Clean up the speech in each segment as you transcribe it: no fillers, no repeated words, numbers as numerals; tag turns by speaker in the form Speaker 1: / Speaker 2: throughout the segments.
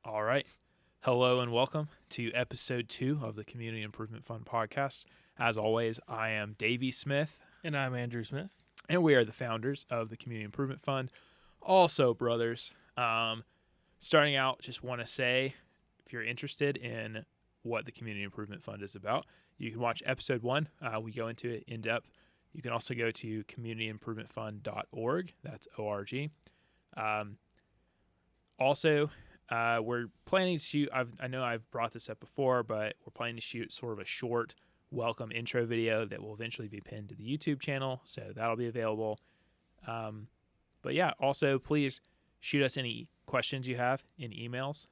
Speaker 1: All right. Hello and welcome to episode 2 of the Community Improvement Fund podcast. As always, I am Davey Smith.
Speaker 2: And I'm Andrew Smith.
Speaker 1: And we are the founders of the Community Improvement Fund. Also, brothers, starting out, just want to say, if you're interested in what the Community Improvement Fund is about, you can watch episode 1. We go into it in depth. You can also go to communityimprovementfund.org. That's O-R-G. Also, we're planning to shoot, I know I've brought this up before, but we're planning to shoot sort of a short welcome intro video that will eventually be pinned to the YouTube channel, so that'll be available. But yeah, also please shoot us any questions you have in emails.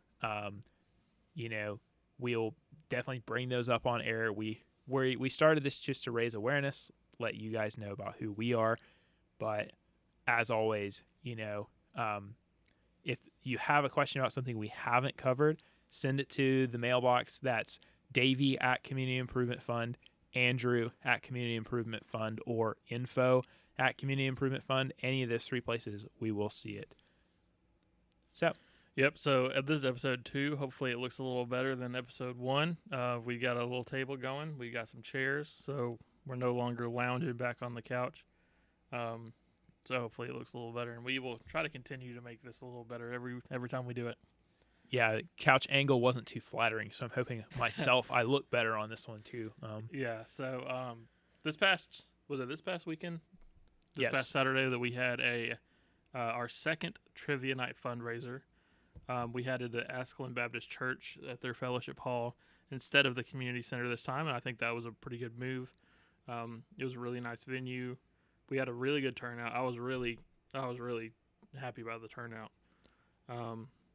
Speaker 1: We'll definitely bring those up on air. We started this just to raise awareness, let you guys know about who we are. But as always, if you have a question about something we haven't covered, send it to the mailbox. That's Davey at Community Improvement Fund, Andrew at Community Improvement Fund, or info at Community Improvement Fund. Any of those 3 places, we will see it. So
Speaker 2: This is episode 2. Hopefully it looks a little better than episode 1. We got a little table going. We got some chairs, so we're no longer lounging back on the couch. So hopefully it looks a little better, and we will try to continue to make this a little better every time we do it.
Speaker 1: Yeah, couch angle wasn't too flattering, so I'm hoping myself I look better on this one too.
Speaker 2: This past weekend? This past Saturday that we had our second trivia night fundraiser. We had it at Ascalon Baptist Church at their fellowship hall instead of the community center this time, and I think that was a pretty good move. It was a really nice venue. We had a really good turnout. I was really happy about the turnout.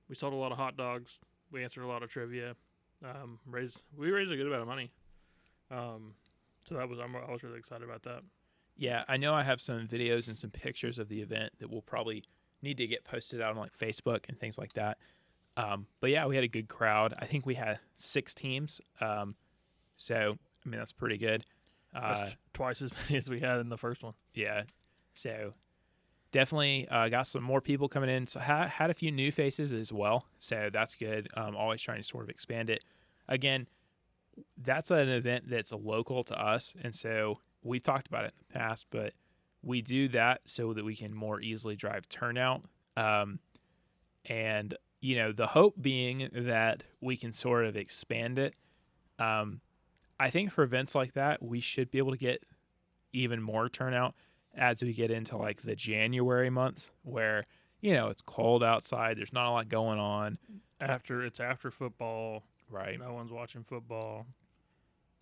Speaker 2: We sold a lot of hot dogs. We answered a lot of trivia. We raised a good amount of money. So I was really excited about that.
Speaker 1: Yeah, I know I have some videos and some pictures of the event that will probably need to get posted out on like Facebook and things like that. But yeah, we had a good crowd. I think we had 6 teams. So that's pretty good.
Speaker 2: That's twice as many as we had in the first one.
Speaker 1: Yeah. So definitely got some more people coming in. So had a few new faces as well. So that's good. Always trying to sort of expand it. Again, that's an event that's local to us. And so we've talked about it in the past, but we do that so that we can more easily drive turnout. And, the hope being that we can sort of expand it. I think for events like that, we should be able to get even more turnout as we get into like the January months where, it's cold outside. There's not a lot going on.
Speaker 2: It's after football.
Speaker 1: Right.
Speaker 2: No one's watching football.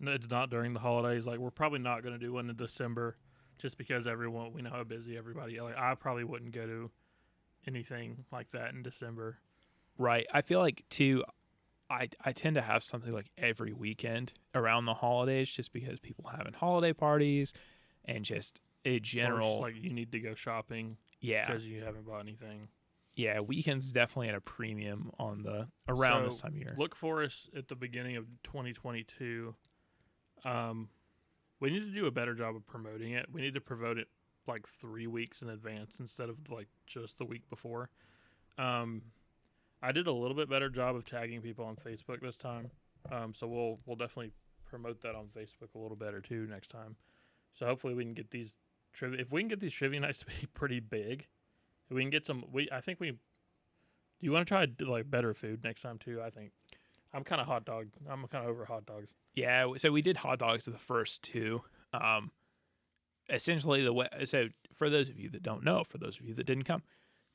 Speaker 2: It's not during the holidays. Like, we're probably not going to do one in December just because we know how busy everybody. Like, I probably wouldn't go to anything like that in December.
Speaker 1: Right. I feel like too, I tend to have something like every weekend around the holidays just because people having holiday parties and just a general.
Speaker 2: Or like you need to go shopping.
Speaker 1: Yeah.
Speaker 2: Because you haven't bought anything.
Speaker 1: Yeah, weekends definitely at a premium around this time of year.
Speaker 2: Look for us at the beginning of 2022. We need to do a better job of promoting it. We need to promote it like 3 weeks in advance instead of like just the week before. I did a little bit better job of tagging people on Facebook this time. So we'll definitely promote that on Facebook a little better too next time. So hopefully we can get these if we can get these trivia nights to be pretty big, if we can get some. Do you want to try like better food next time too? I think I'm kind of over hot dogs.
Speaker 1: Yeah, so we did hot dogs the first 2. Essentially so for those of you that don't know, for those of you that didn't come,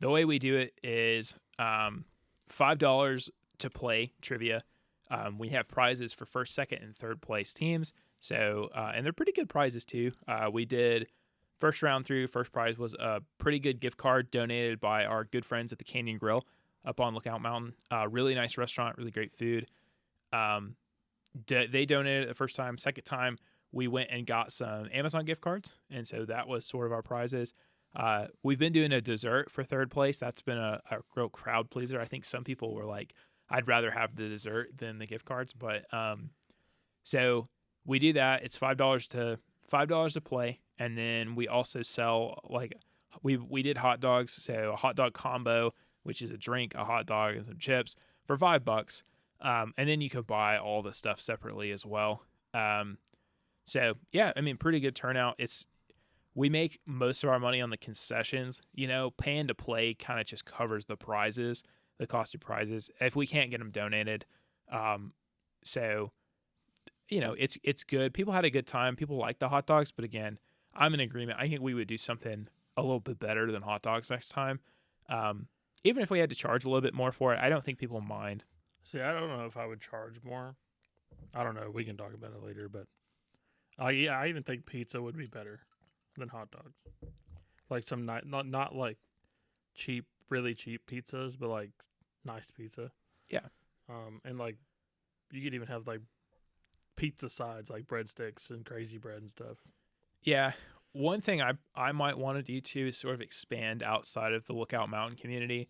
Speaker 1: the way we do it is $5 to play trivia. We have prizes for first, second, and third place teams. So, and they're pretty good prizes too. We did first round through. First prize was a pretty good gift card donated by our good friends at the Canyon Grill up on Lookout Mountain. Really nice restaurant, really great food. They donated it the first time. Second time, we went and got some Amazon gift cards, and so that was sort of our prizes. We've been doing a dessert for third place. That's been a real crowd pleaser. I think some people were like, I'd rather have the dessert than the gift cards. But so we do that. It's $5 to play, and then we also sell like we did hot dogs. So a hot dog combo, which is a drink, a hot dog, and some chips, for $5. And then you could buy all the stuff separately as well. So yeah, I mean, pretty good turnout. We make most of our money on the concessions. Paying to play kind of just covers the prizes, the cost of prizes, if we can't get them donated. So, it's good. People had a good time. People like the hot dogs, but again, I'm in agreement. I think we would do something a little bit better than hot dogs next time. Even if we had to charge a little bit more for it, I don't think people mind.
Speaker 2: See, I don't know if I would charge more. I don't know. We can talk about it later, but yeah, I even think pizza would be better than hot dogs. Like some not like cheap, really cheap pizzas, but like nice pizza.
Speaker 1: Yeah.
Speaker 2: And like you could even have like pizza sides, like breadsticks and crazy bread and stuff.
Speaker 1: Yeah. One thing I might want to do too is sort of expand outside of the Lookout Mountain community.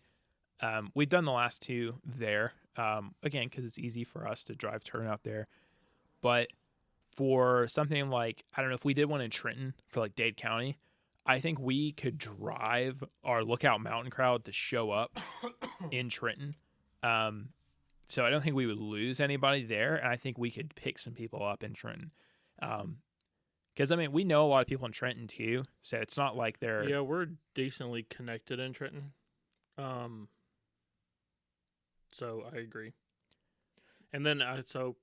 Speaker 1: We've done the last two there, again, because it's easy for us to drive turnout there. But for something like, I don't know, if we did one in Trenton for like Dade County, I think we could drive our Lookout Mountain crowd to show up in Trenton. So I don't think we would lose anybody there, and I think we could pick some people up in Trenton. Because, I mean, we know a lot of people in Trenton, too, so it's not like they're...
Speaker 2: Yeah, we're decently connected in Trenton. So I agree. And then, so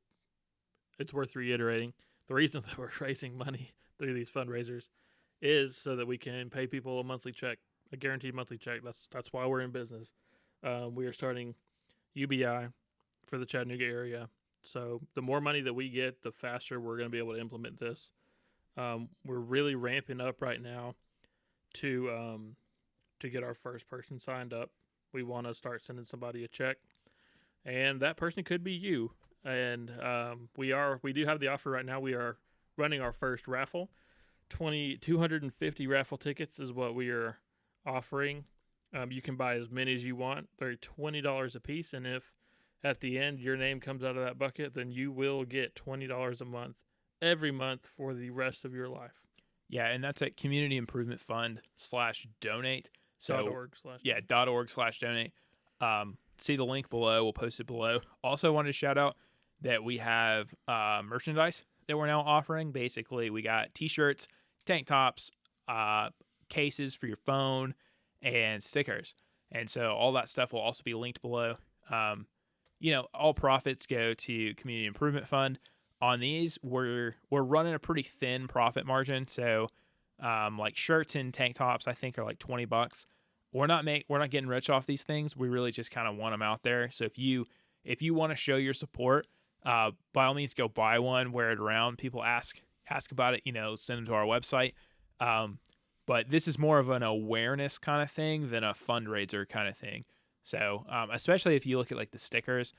Speaker 2: it's worth reiterating, the reason that we're raising money through these fundraisers is so that we can pay people a monthly check, a guaranteed monthly check. That's why we're in business. We are starting UBI for the Chattanooga area. So the more money that we get, the faster we're going to be able to implement this. We're really ramping up right now to get our first person signed up. We want to start sending somebody a check, and that person could be you. And we do have the offer right now. We are running our first raffle. 250 raffle tickets is what we are offering. You can buy as many as you want. They're $20 a piece, and if at the end your name comes out of that bucket, then you will get $20 a month every month for the rest of your life.
Speaker 1: Yeah, and that's at Community Improvement Fund/donate. So .org/donate. See the link below. We'll post it below. Also wanted to shout out that we have merchandise that we're now offering. Basically, we got T-shirts, tank tops, cases for your phone, and stickers. And so all that stuff will also be linked below. All profits go to Community Improvement Fund. On these, we're running a pretty thin profit margin. So, like shirts and tank tops, I think are like $20. We're not getting rich off these things. We really just kind of want them out there. So if you want to show your support, by all means, go buy one, wear it around. People ask about it, send them to our website. But this is more of an awareness kind of thing than a fundraiser kind of thing. So, especially if you look at like the stickers,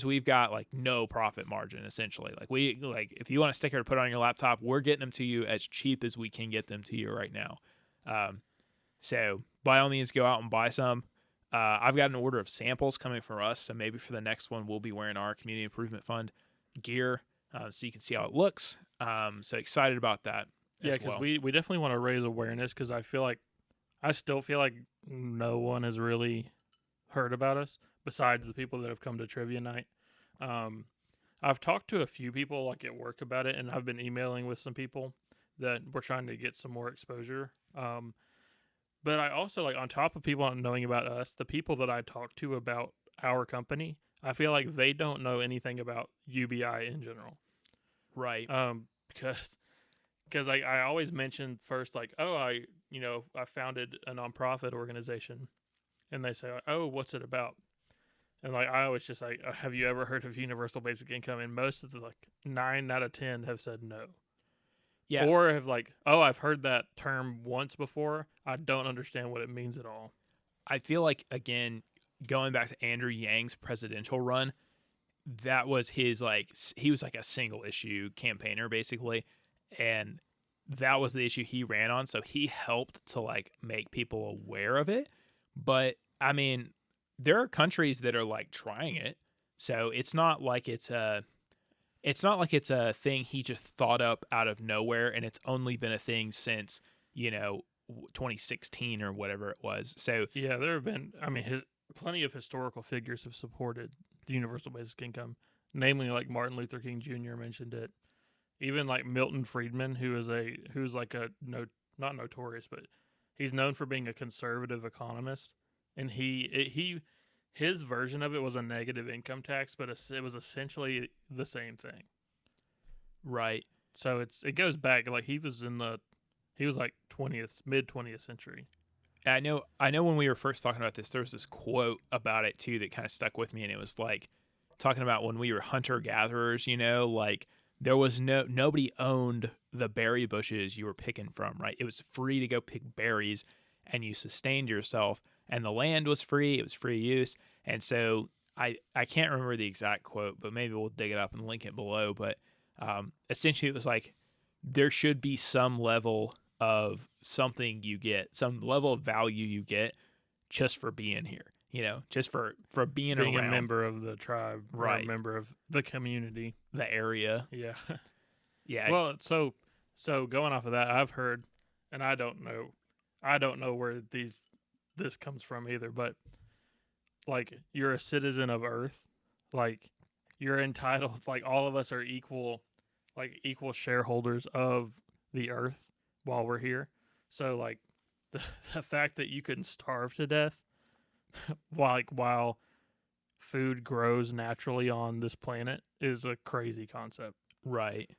Speaker 1: we've got like no profit margin essentially. If you want a sticker to put on your laptop, we're getting them to you as cheap as we can get them to you right now. So by all means, go out and buy some. I've got an order of samples coming for us, so maybe for the next one, we'll be wearing our Community Improvement Fund gear, so you can see how it looks. So excited about that.
Speaker 2: Yeah, because we definitely want to raise awareness, because I still feel like no one has really heard about us besides the people that have come to trivia night. I've talked to a few people like at work about it, and I've been emailing with some people that we're trying to get some more exposure. But I also, on top of people not knowing about us, the people that I talk to about our company, I feel like they don't know anything about UBI in general.
Speaker 1: Right.
Speaker 2: Because I always mention first, I founded a nonprofit organization. And they say, oh, what's it about? And I always just have you ever heard of universal basic income? And most of the 9 out of 10 have said no.
Speaker 1: Yeah.
Speaker 2: Or have I've heard that term once before. I don't understand what it means at all.
Speaker 1: I feel like, again, going back to Andrew Yang's presidential run, that was his, he was a single issue campaigner, basically. And that was the issue he ran on. So he helped to, make people aware of it. But, I mean, there are countries that are, trying it. So it's not like it's a thing he just thought up out of nowhere, and it's only been a thing since, 2016 or whatever it was. So
Speaker 2: yeah, there have been, plenty of historical figures have supported the universal basic income, namely like Martin Luther King Jr. mentioned it. Even like Milton Friedman, who's not notorious, but he's known for being a conservative economist, and his version of it was a negative income tax, but it was essentially the same thing.
Speaker 1: Right.
Speaker 2: So it goes back like he was like mid 20th century.
Speaker 1: I know when we were first talking about this, there was this quote about it too that kind of stuck with me, and it was like talking about when we were hunter gatherers, like there was nobody owned the berry bushes you were picking from, right? It was free to go pick berries, and you sustained yourself, and the land was free. It was free use. And so I can't remember the exact quote, but maybe we'll dig it up and link it below. But essentially it was like there should be some level of something you get, some level of value you get just for being here, just for being
Speaker 2: around.
Speaker 1: A
Speaker 2: member of the tribe,
Speaker 1: right?
Speaker 2: Or a member of the community,
Speaker 1: the area.
Speaker 2: Yeah.
Speaker 1: Yeah.
Speaker 2: Well, so going off of that, I've heard, and I don't know where this comes from either, but like you're a citizen of Earth, like you're entitled, like all of us are equal shareholders of the Earth while we're here. So like the fact that you can starve to death while food grows naturally on this planet is a crazy concept.
Speaker 1: Right.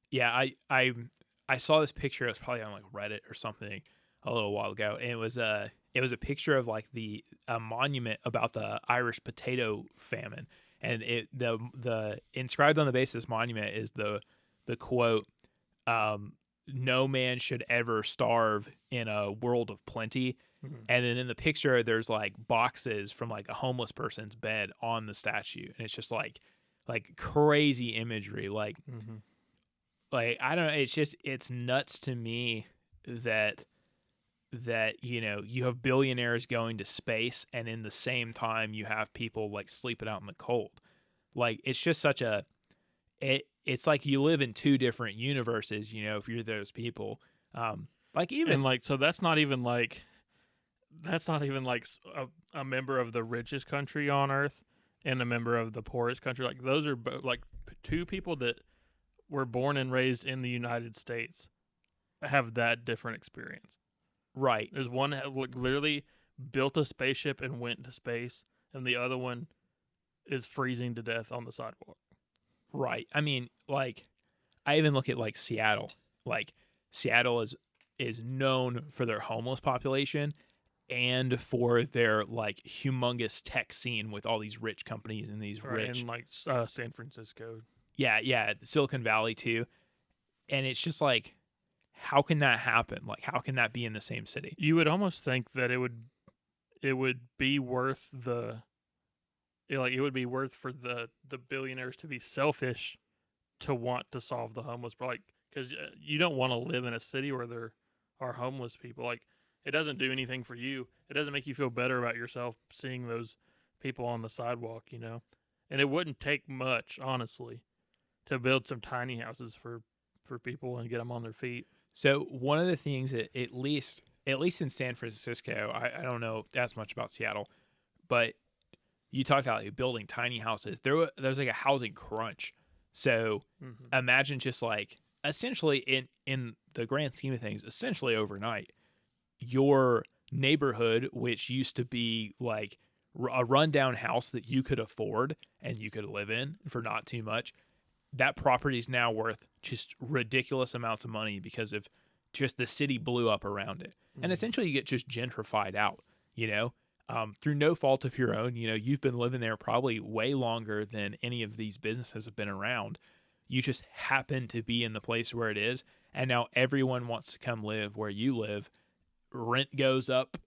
Speaker 1: Yeah, I saw this picture. It was probably on like Reddit or something a little while ago, and it was a picture of like a monument about the Irish potato famine, and the inscribed on the base of this monument is the quote, "No man should ever starve in a world of plenty." Mm-hmm. And then in the picture, there's like boxes from like a homeless person's bed on the statue, and it's just like crazy imagery, like. Mm-hmm. Like, I don't know, it's nuts to me that you have billionaires going to space, and in the same time you have people like sleeping out in the cold. Like, it's just it's like you live in two different universes, if you're those people.
Speaker 2: So that's not even like a member of the richest country on earth and a member of the poorest country. Like, those are like two people that were born and raised in the United States have that different experience.
Speaker 1: Right.
Speaker 2: There's one that literally built a spaceship and went to space, and the other one is freezing to death on the sidewalk.
Speaker 1: Right. I mean, like, I even look at like Seattle. Like, Seattle is known for their homeless population and for their like humongous tech scene with all these rich companies and these rich,
Speaker 2: and like San Francisco.
Speaker 1: Yeah, Silicon Valley too. And it's just like, how can that happen? Like, how can that be in the same city?
Speaker 2: You would almost think that it would be worth it would be worth for the billionaires to be selfish to want to solve the homeless problem, like, because you don't want to live in a city where there are homeless people. Like, it doesn't do anything for you. It doesn't make you feel better about yourself seeing those people on the sidewalk, And it wouldn't take much, honestly, to build some tiny houses for people and get them on their feet.
Speaker 1: So one of the things that at least in San Francisco, I don't know as much about Seattle, but you talked about like building tiny houses. There's like a housing crunch. So imagine just like essentially in the grand scheme of things, essentially overnight, your neighborhood, which used to be like a rundown house that you could afford and you could live in for not too much, that property is now worth just ridiculous amounts of money because of just the city blew up around it. And essentially you get just gentrified out, through no fault of your own. You've been living there probably way longer than any of these businesses have been around. You just happen to be in the place where it is. And now everyone wants to come live where you live. Rent goes up.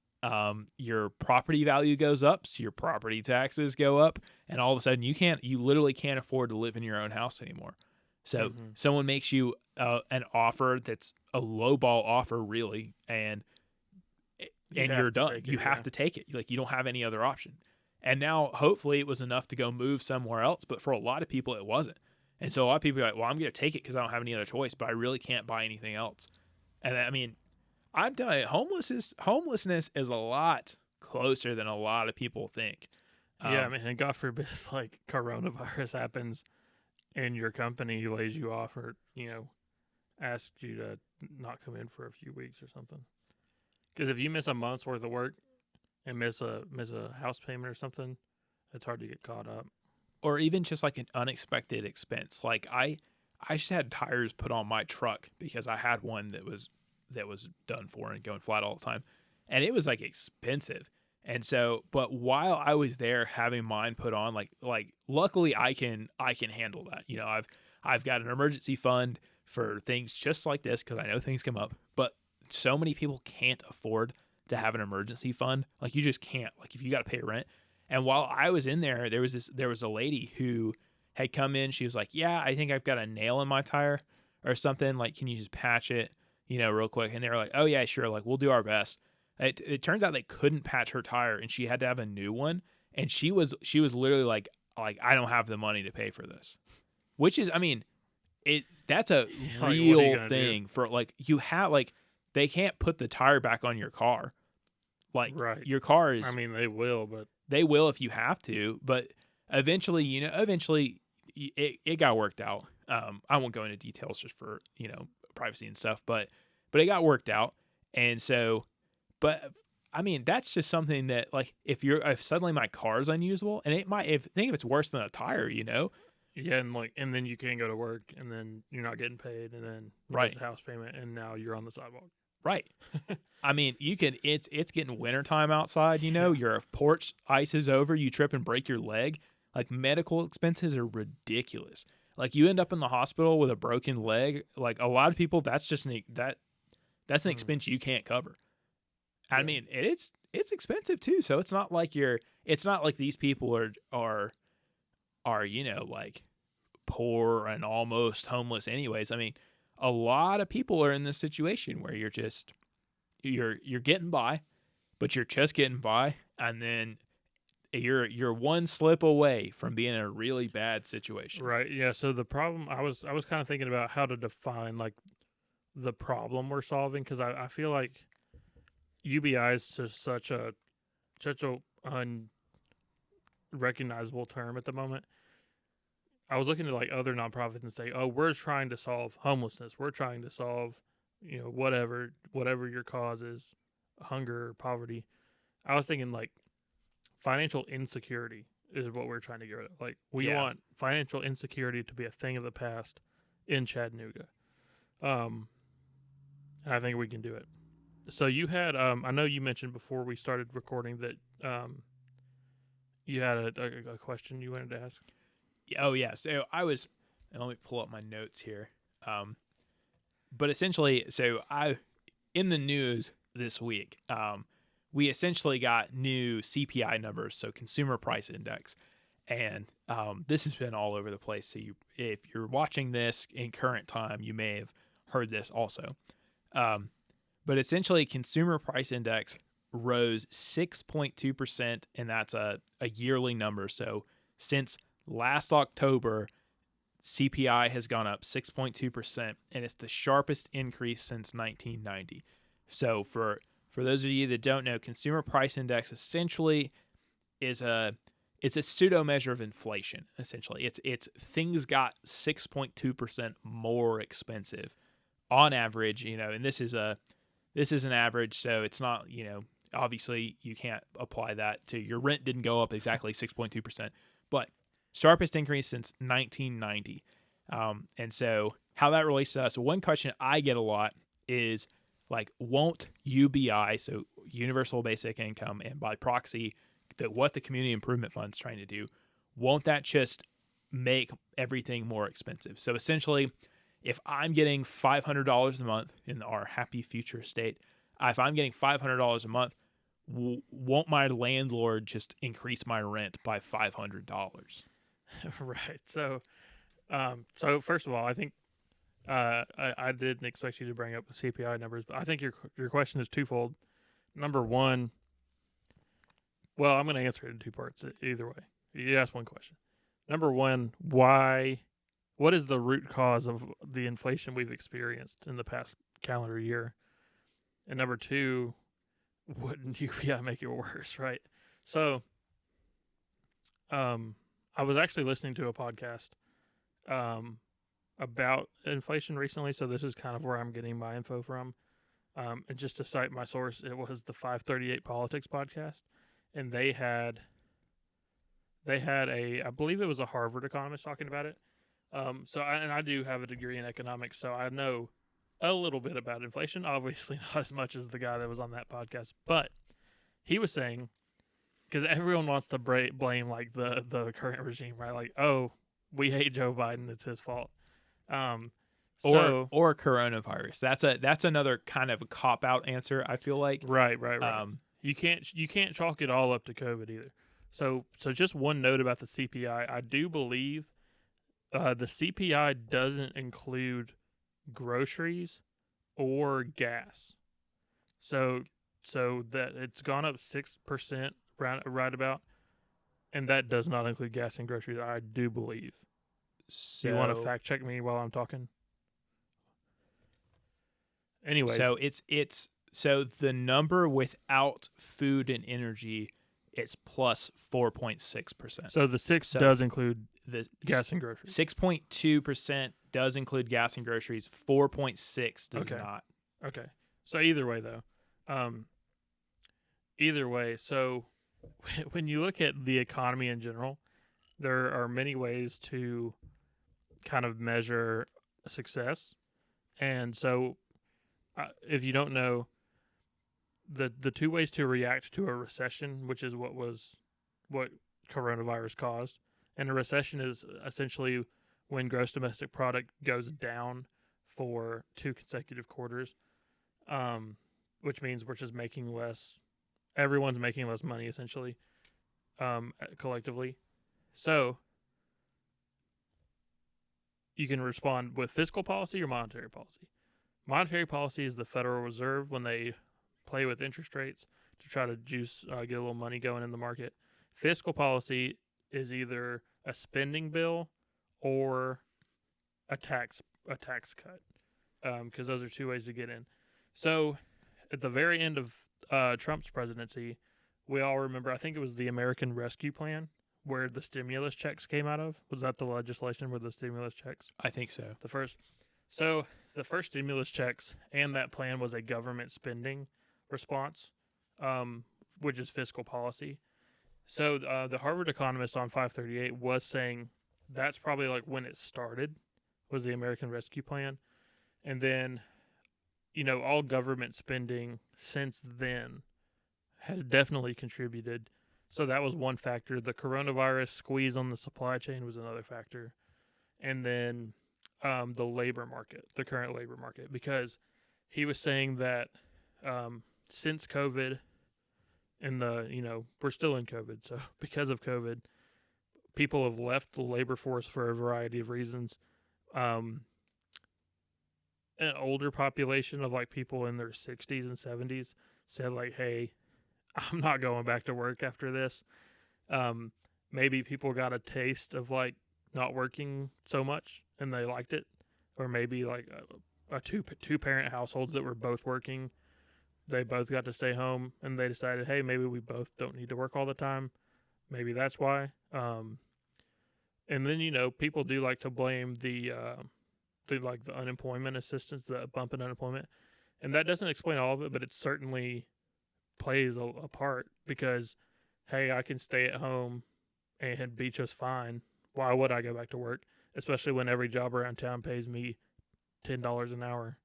Speaker 1: Your property value goes up, so your property taxes go up, and all of a sudden you literally can't afford to live in your own house anymore. So someone makes you an offer that's a lowball offer, really, and you're done. You have to take it. Like, you don't have any other option. And now, hopefully, it was enough to go move somewhere else, but for a lot of people, it wasn't. And so a lot of people are like, well, I'm going to take it because I don't have any other choice, but I really can't buy anything else. And I mean, I'm telling you, homelessness is a lot closer than a lot of people think.
Speaker 2: Yeah, I mean, and God forbid, like, coronavirus happens and your company lays you off or, asks you to not come in for a few weeks or something. Because if you miss a month's worth of work and miss a house payment or something, it's hard to get caught up.
Speaker 1: Or even just like an unexpected expense. Like I just had tires put on my truck because I had one that was done for and going flat all the time. And it was like expensive. And so, but while I was there having mine put on, like luckily I can handle that. I've got an emergency fund for things just like this because I know things come up. But so many people can't afford to have an emergency fund. Like you just can't. Like if you got to pay rent. And while I was in there, there was a lady who had come in. She was like, "Yeah, I think I've got a nail in my tire or something. Like, can you just patch it, real quick?" And they were like, "Oh yeah, sure. Like we'll do our best." It turns out they couldn't patch her tire, and she had to have a new one. And she was literally like I don't have the money to pay for this, which is, I mean, that's a real thing for like you have like they can't put the tire back on your car, like
Speaker 2: right.
Speaker 1: Your car is.
Speaker 2: I mean, they will, but
Speaker 1: they will if you have to, but eventually, it got worked out. I won't go into details just for privacy and stuff, but it got worked out, and so. But I mean, that's just something that like if suddenly my car is unusable, and it might think if it's worse than a tire,
Speaker 2: Yeah, and then you can't go to work, and then you're not getting paid, and then you miss a house payment, and now you're on the sidewalk.
Speaker 1: Right. I mean, it's getting wintertime outside, your porch ices over, you trip and break your leg. Like medical expenses are ridiculous. Like you end up in the hospital with a broken leg. Like a lot of people, that's just that's an expense you can't cover. I mean, it's expensive too. So it's not like these people are like poor and almost homeless anyways. I mean, a lot of people are in this situation where you're getting by, but you're just getting by, and then you're one slip away from being in a really bad situation.
Speaker 2: Right. Yeah. So the problem, I was kind of thinking about how to define like the problem we're solving, because I feel like UBI is just such a unrecognizable term at the moment. I was looking at like other nonprofits and say, "Oh, we're trying to solve homelessness. We're trying to solve, whatever your cause is, hunger, poverty." I was thinking like financial insecurity is what we're trying to get rid of. Like we want financial insecurity to be a thing of the past in Chattanooga, and I think we can do it. So you had, I know you mentioned before we started recording that you had a question you wanted to ask.
Speaker 1: Oh yeah. So and let me pull up my notes here. But essentially, in the news this week, we essentially got new CPI numbers, so Consumer Price Index, and this has been all over the place. So if you're watching this in current time, you may have heard this also. But essentially, Consumer Price Index rose 6.2%, and that's a yearly number. So since last October, CPI has gone up 6.2%, and it's the sharpest increase since 1990. So for those of you that don't know, Consumer Price Index essentially is it's a pseudo measure of inflation. Essentially, it's things got 6.2% more expensive on average. And this is an average, so it's not, obviously you can't apply that to your rent didn't go up exactly 6.2%, but sharpest increase since 1990. And so how that relates to us, one question I get a lot is like, won't UBI, so Universal Basic Income, and by proxy, what the Community Improvement Fund's trying to do, won't that just make everything more expensive? So essentially, if I'm getting $500 a month in our happy future state, if I'm getting $500 a month, won't my landlord just increase my rent by $500?
Speaker 2: Right. So first of all, I think I didn't expect you to bring up the CPI numbers, but I think your question is twofold. Number one, well, I'm going to answer it in two parts either way. You asked one question. Number one, what is the root cause of the inflation we've experienced in the past calendar year? And number two, wouldn't you make it worse, right? So, I was actually listening to a podcast about inflation recently, so this is kind of where I'm getting my info from. And just to cite my source, it was the 538 Politics podcast, and they had I believe it was a Harvard economist talking about it. I do have a degree in economics, so I know a little bit about inflation. Obviously, not as much as the guy that was on that podcast, but he was saying, because everyone wants to blame like the current regime, right? Like, oh, we hate Joe Biden; it's his fault.
Speaker 1: Or coronavirus. That's another kind of cop out answer, I feel like.
Speaker 2: Right. You can't chalk it all up to COVID either. So just one note about the CPI. I do believe the CPI doesn't include groceries or gas. So that it's gone up 6% right about, and that does not include gas and groceries, I do believe. So, you want to fact check me while I'm talking? Anyways,
Speaker 1: so it's so the number without food and energy is plus 4.6%.
Speaker 2: So the 6 does include
Speaker 1: the
Speaker 2: gas and groceries.
Speaker 1: 6.2% does include gas and groceries. 4.6 does not.
Speaker 2: Okay. So either way, though, so when you look at the economy in general, there are many ways to kind of measure success. And so if you don't know, the two ways to react to a recession, which is what coronavirus caused, and a recession is essentially when gross domestic product goes down for 2 consecutive quarters, which means we're just making less. Everyone's making less money essentially, collectively. So you can respond with fiscal policy or monetary policy. Monetary policy is the Federal Reserve when they play with interest rates to try to get a little money going in the market. Fiscal policy is either a spending bill or a tax cut, because those are 2 ways to get in. So at the very end of Trump's presidency, we all remember, I think it was the American Rescue Plan, where the stimulus checks came out of. Was that the legislation with the stimulus checks?
Speaker 1: I think so.
Speaker 2: The first stimulus checks and that plan was a government spending response, which is fiscal policy. So the Harvard economist on 538 was saying that's probably like when it started, was the American Rescue Plan. And then, all government spending since then has definitely contributed. So that was one factor. The coronavirus squeeze on the supply chain was another factor. And then the labor market, the current labor market, because he was saying that since COVID and we're still in COVID. So because of COVID, people have left the labor force for a variety of reasons. An older population of like people in their 60s and 70s said like, hey, I'm not going back to work after this. Maybe people got a taste of like not working so much and they liked it. Or maybe like a two-parent households that were both working, they both got to stay home and they decided, hey, maybe we both don't need to work all the time. Maybe that's why. And then, people do like to blame the unemployment assistance, the bump in unemployment. And that doesn't explain all of it, but it certainly plays a part because, hey, I can stay at home and be just fine. Why would I go back to work? Especially when every job around town pays me $10 an hour.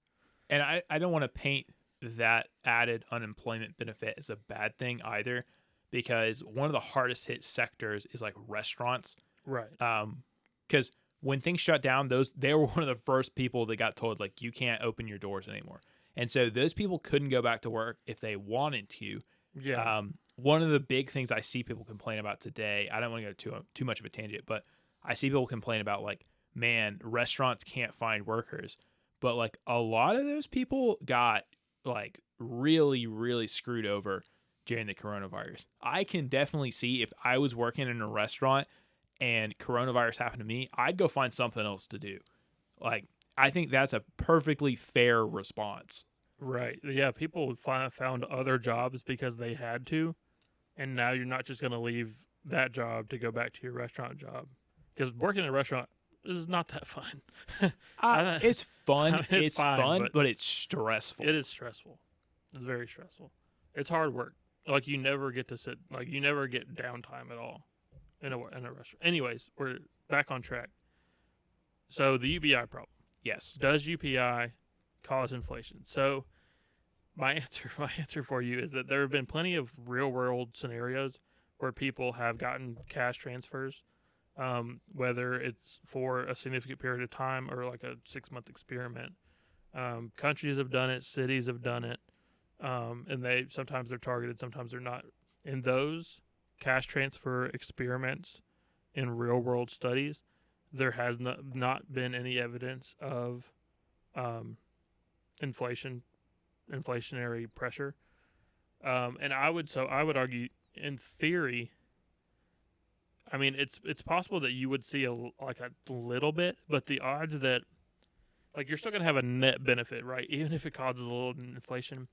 Speaker 1: And I don't want to paint that added unemployment benefit as a bad thing either, because one of the hardest hit sectors is like restaurants.
Speaker 2: Right.
Speaker 1: Because when things shut down, they were one of the first people that got told, like, you can't open your doors anymore. And so those people couldn't go back to work if they wanted to.
Speaker 2: Yeah.
Speaker 1: One of the big things I see people complain about today, I don't want to go too much of a tangent, but I see people complain about like, man, restaurants can't find workers. But like a lot of those people got like really, really screwed over during the coronavirus. I can definitely see if I was working in a restaurant and coronavirus happened to me, I'd go find something else to do. Like, I think that's a perfectly fair response.
Speaker 2: Right. Yeah, people found other jobs because they had to, and now you're not just going to leave that job to go back to your restaurant job. Because working in a restaurant is not that fun.
Speaker 1: It's fun.
Speaker 2: I mean,
Speaker 1: it's
Speaker 2: fine,
Speaker 1: but it's stressful.
Speaker 2: It is stressful. It's very stressful. It's hard work. Like, you never get to sit. Like, you never get downtime at all in a restaurant. Anyways, we're back on track. So the UBI problem.
Speaker 1: Yes.
Speaker 2: Does UPI cause inflation? So my answer for you is that there have been plenty of real world scenarios where people have gotten cash transfers, whether it's for a significant period of time or like a 6-month experiment. Countries have done it, cities have done it, and sometimes they're targeted, sometimes they're not. In those cash transfer experiments in real world studies, there has not been any evidence of inflationary pressure, and I would argue, in theory, I mean, it's possible that you would see a little bit, but the odds that, like, you're still gonna have a net benefit, right? Even if it causes a little inflation,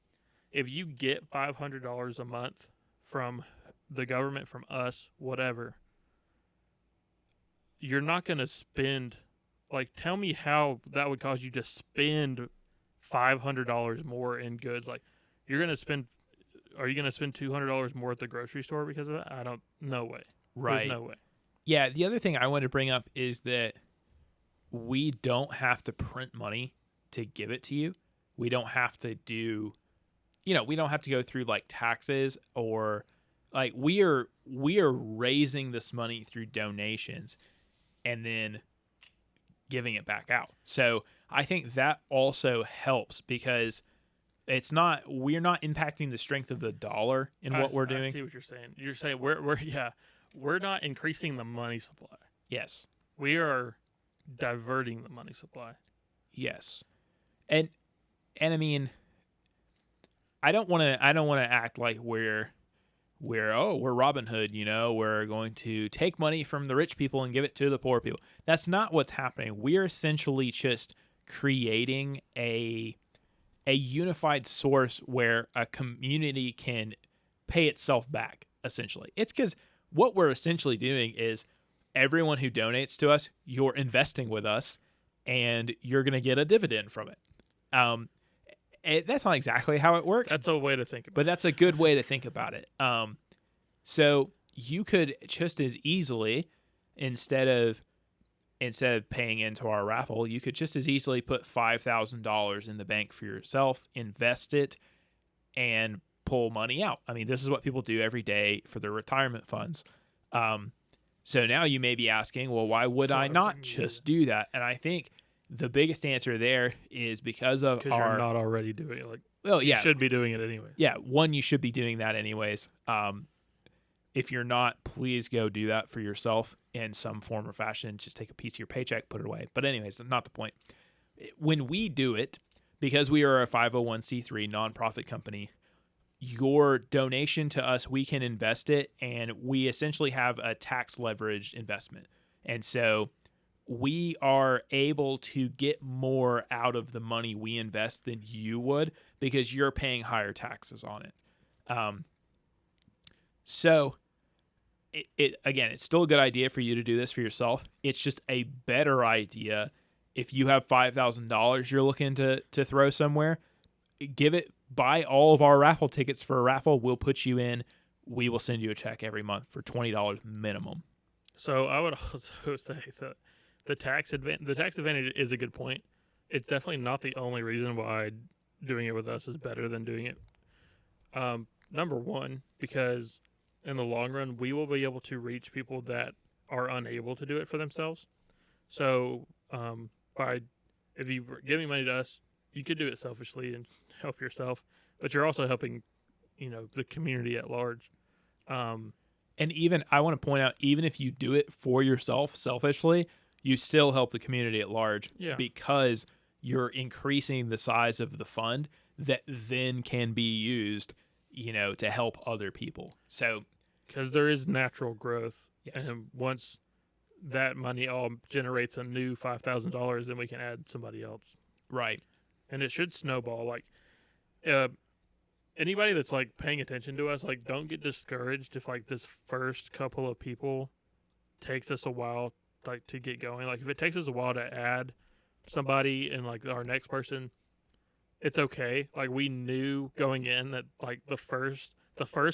Speaker 2: if you get $500 a month from the government, from us, whatever, you're not gonna spend. Like, tell me how that would cause you to spend $500 more in goods. Like, you're gonna spend. Are you gonna spend $200 more at the grocery store because of that? I don't. No way.
Speaker 1: Right.
Speaker 2: There's no way.
Speaker 1: Yeah. The other thing I want to bring up is that we don't have to print money to give it to you. We don't have to do. We don't have to go through like taxes, or like we are raising this money through donations and then giving it back out. So I think that also helps, because we're not impacting the strength of the dollar in what we're doing.
Speaker 2: I see what you're saying. You're saying we're not increasing the money supply.
Speaker 1: Yes.
Speaker 2: We are diverting the money supply.
Speaker 1: Yes. And I mean, I don't want to act like we're Robin Hood, we're going to take money from the rich people and give it to the poor people. That's not what's happening. We're essentially just creating a unified source where a community can pay itself back, essentially. It's because what we're essentially doing is everyone who donates to us, you're investing with us, and you're going to get a dividend from it. That's not exactly how it works.
Speaker 2: That's a way to think about it.
Speaker 1: But that's a good way to think about it. So you could just as easily, instead of paying into our raffle, you could just as easily put $5,000 in the bank for yourself, invest it, and pull money out. I mean, this is what people do every day for their retirement funds. So now you may be asking, well, why would I not just do that? And I think the biggest answer there is because you're
Speaker 2: not already doing it. You should be doing it anyway.
Speaker 1: Yeah, one, you should be doing that anyways. If you're not, please go do that for yourself in some form or fashion. Just take a piece of your paycheck, put it away. But anyways, that's not the point. When we do it, because we are a 501c3 nonprofit company, your donation to us, we can invest it, and we essentially have a tax leveraged investment. And so we are able to get more out of the money we invest than you would, because you're paying higher taxes on it. So again, it's still a good idea for you to do this for yourself. It's just a better idea if you have $5,000 you're looking to throw somewhere. Buy all of our raffle tickets for a raffle. We'll put you in. We will send you a check every month for $20 minimum.
Speaker 2: So I would also say that the tax advantage is a good point. It's definitely not the only reason why doing it with us is better than doing it. Number one, because in the long run, we will be able to reach people that are unable to do it for themselves. So if you were giving money to us, you could do it selfishly and help yourself, but you're also helping, the community at large.
Speaker 1: And even, I want to point out, even if you do it for yourself selfishly, you still help the community at large, because you're increasing the size of the fund that then can be used, to help other people. So,
Speaker 2: because there is natural growth,
Speaker 1: yes.
Speaker 2: And once that money all generates a new $5,000, then we can add somebody else.
Speaker 1: Right.
Speaker 2: And it should snowball. Like, anybody that's like paying attention to us, like, don't get discouraged if like this first couple of people takes us a while like to get going. Like if it takes us a while to add somebody and like our next person, it's okay. Like we knew going in that like the first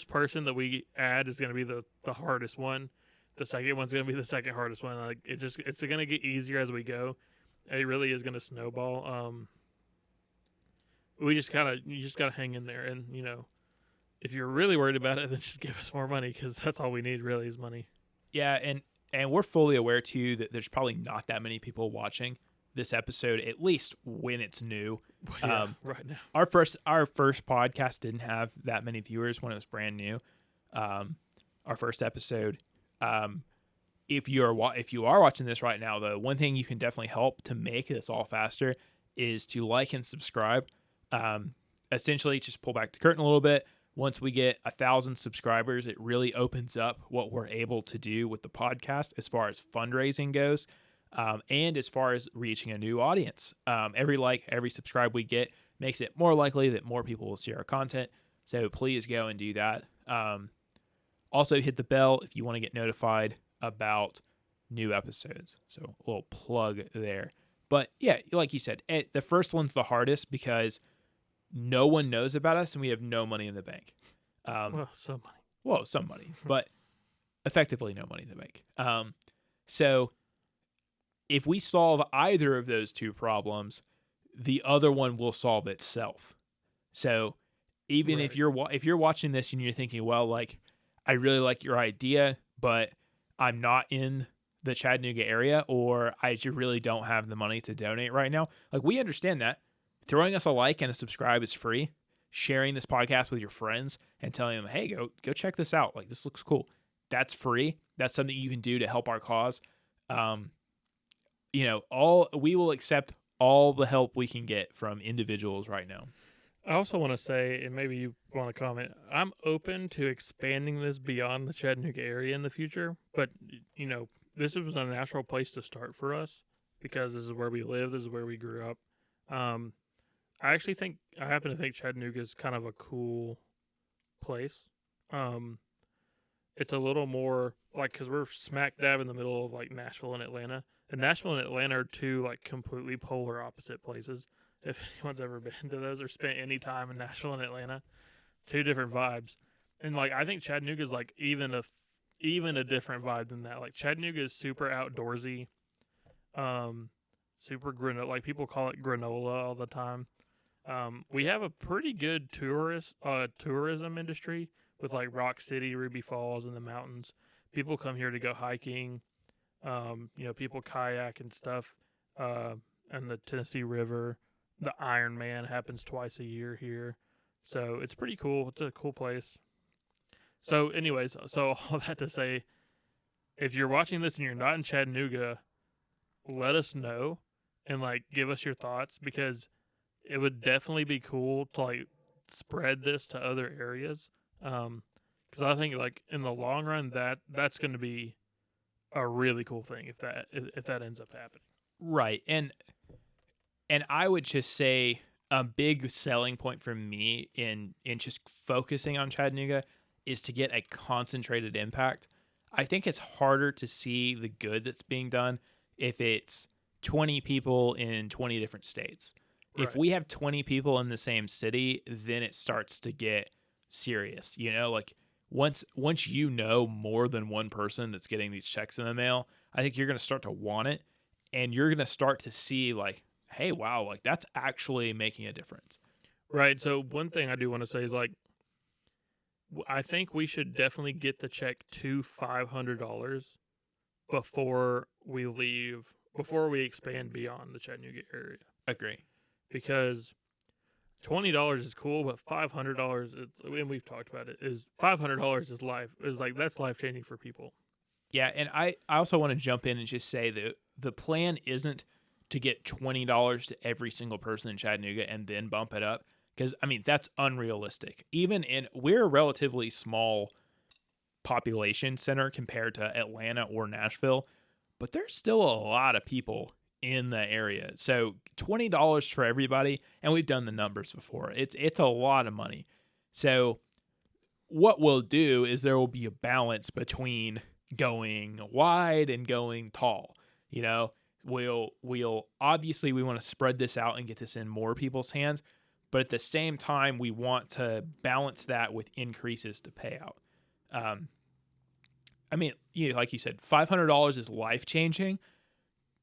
Speaker 2: person that we add is going to be the hardest one. The second one's going to be the second hardest one. Like it's going to get easier as we go. It really is going to snowball. You just got to hang in there, and if you're really worried about it, then just give us more money, because that's all we need really is money.
Speaker 1: Yeah, and we're fully aware too that there's probably not that many people watching this episode, at least when it's new.
Speaker 2: Yeah, right now.
Speaker 1: Our first podcast didn't have that many viewers when it was brand new. Our first episode. If you are watching this right now, though, one thing you can definitely help to make this all faster is to like and subscribe. Essentially, just pull back the curtain a little bit. Once we get 1,000 subscribers, it really opens up what we're able to do with the podcast as far as fundraising goes, and as far as reaching a new audience. Every subscribe we get makes it more likely that more people will see our content. So please go and do that. Also, hit the bell if you want to get notified about new episodes. So a little plug there. But yeah, like you said, the first one's the hardest because no one knows about us and we have no money in the bank.
Speaker 2: Some
Speaker 1: money, but effectively no money in the bank. So if we solve either of those two problems, the other one will solve itself. So even if you're watching this and you're thinking, well, like, I really like your idea, but I'm not in the Chattanooga area, or I just really don't have the money to donate right now. Like, we understand that. Throwing us a like and a subscribe is free. Sharing this podcast with your friends and telling them, hey, go check this out. Like, this looks cool. That's free. That's something you can do to help our cause. We will accept all the help we can get from individuals right now.
Speaker 2: I also want to say, and maybe you want to comment, I'm open to expanding this beyond the Chattanooga area in the future, but, this was a natural place to start for us because this is where we live, this is where we grew up. I happen to think Chattanooga is kind of a cool place. It's a little more, like, because we're smack dab in the middle of, like, Nashville and Atlanta. And Nashville and Atlanta are two, like, completely polar opposite places. If anyone's ever been to those or spent any time in Nashville and Atlanta, two different vibes. And like I think Chattanooga is like even a different vibe than that. Like Chattanooga is super outdoorsy, super granola. Like people call it granola all the time. We have a pretty good tourism industry with like Rock City, Ruby Falls, and the mountains. People come here to go hiking. People kayak and stuff, and the Tennessee River. The Iron Man happens twice a year here. So it's pretty cool. It's a cool place. So anyways, all that to say, if you're watching this and you're not in Chattanooga, let us know and like give us your thoughts, because it would definitely be cool to like spread this to other areas. Because I think like in the long run that's going to be a really cool thing if that ends up happening.
Speaker 1: Right. And I would just say a big selling point for me in just focusing on Chattanooga is to get a concentrated impact. I think it's harder to see the good that's being done if it's 20 people in 20 different states. Right. If we have 20 people in the same city, then it starts to get serious. Like once more than one person that's getting these checks in the mail, I think you're going to start to want it, and you're going to start to see like, hey, wow, like that's actually making a difference.
Speaker 2: Right. So one thing I do want to say is like, I think we should definitely get the check to $500 before we leave, before we expand beyond the Chattanooga area.
Speaker 1: Agree.
Speaker 2: Because $20 is cool, but $500, and we've talked about it, is $500 that's life changing for people.
Speaker 1: Yeah. And I also want to jump in and just say that the plan isn't to get $20 to every single person in Chattanooga and then bump it up. Because, that's unrealistic. We're a relatively small population center compared to Atlanta or Nashville, but there's still a lot of people in the area. So $20 for everybody, and we've done the numbers before. It's a lot of money. So what we'll do is there will be a balance between going wide and going tall. You know, we'll obviously we want to spread this out and get this in more people's hands, but at the same time we want to balance that with increases to payout. I mean, like you said, $500 is life-changing.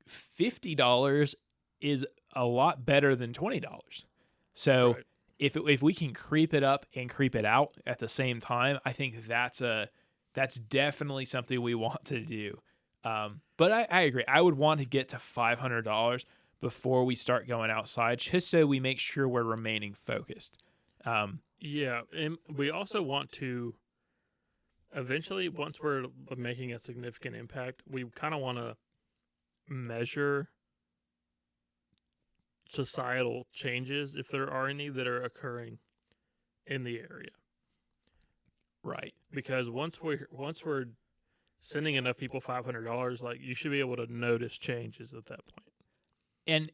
Speaker 1: $50 is a lot better than $20. So
Speaker 2: Right.
Speaker 1: if we can creep it up and creep it out at the same time, I think that's definitely something we want to do. But I agree. I would want to get to $500 before we start going outside, just so we make sure we're remaining focused.
Speaker 2: Yeah, and we also want to eventually, once we're making a significant impact, we kind of want to measure societal changes, if there are any, that are occurring in the area.
Speaker 1: Right.
Speaker 2: Because once we're sending enough people $500, like, you should be able to notice changes at that point.
Speaker 1: And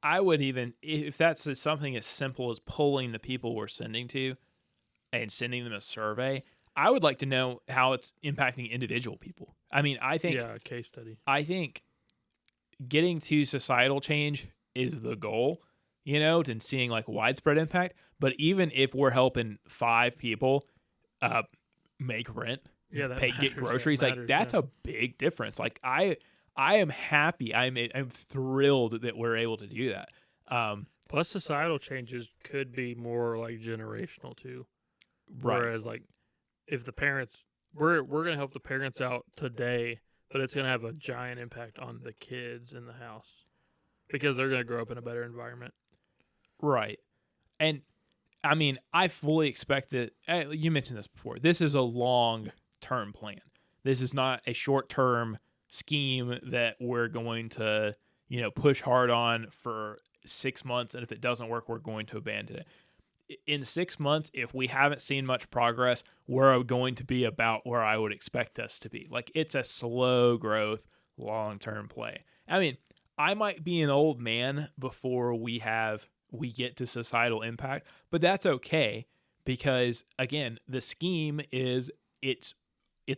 Speaker 1: I would even, if that's something as simple as pulling the people we're sending to and sending them a survey, I would like to know how it's impacting individual people. I mean, I think
Speaker 2: a case study.
Speaker 1: I think getting to societal change is the goal, and seeing like widespread impact. But even if we're helping 5 people make rent, get groceries, that's a big difference. Like I am happy. I'm thrilled that we're able to do that.
Speaker 2: Plus, societal changes could be more like generational too.
Speaker 1: Right.
Speaker 2: Whereas, like, if the parents, we're going to help the parents out today, but it's going to have a giant impact on the kids in the house because they're going to grow up in a better environment.
Speaker 1: Right. And I mean, I fully expect that, you mentioned this before, this is a long-term plan. This is not a short-term scheme that we're going to, push hard on for 6 months, and if it doesn't work, we're going to abandon it. In 6 months, if we haven't seen much progress, we're going to be about where I would expect us to be. Like, it's a slow growth, long-term play. I mean, I might be an old man before we get to societal impact, but that's okay because, again, the scheme is it's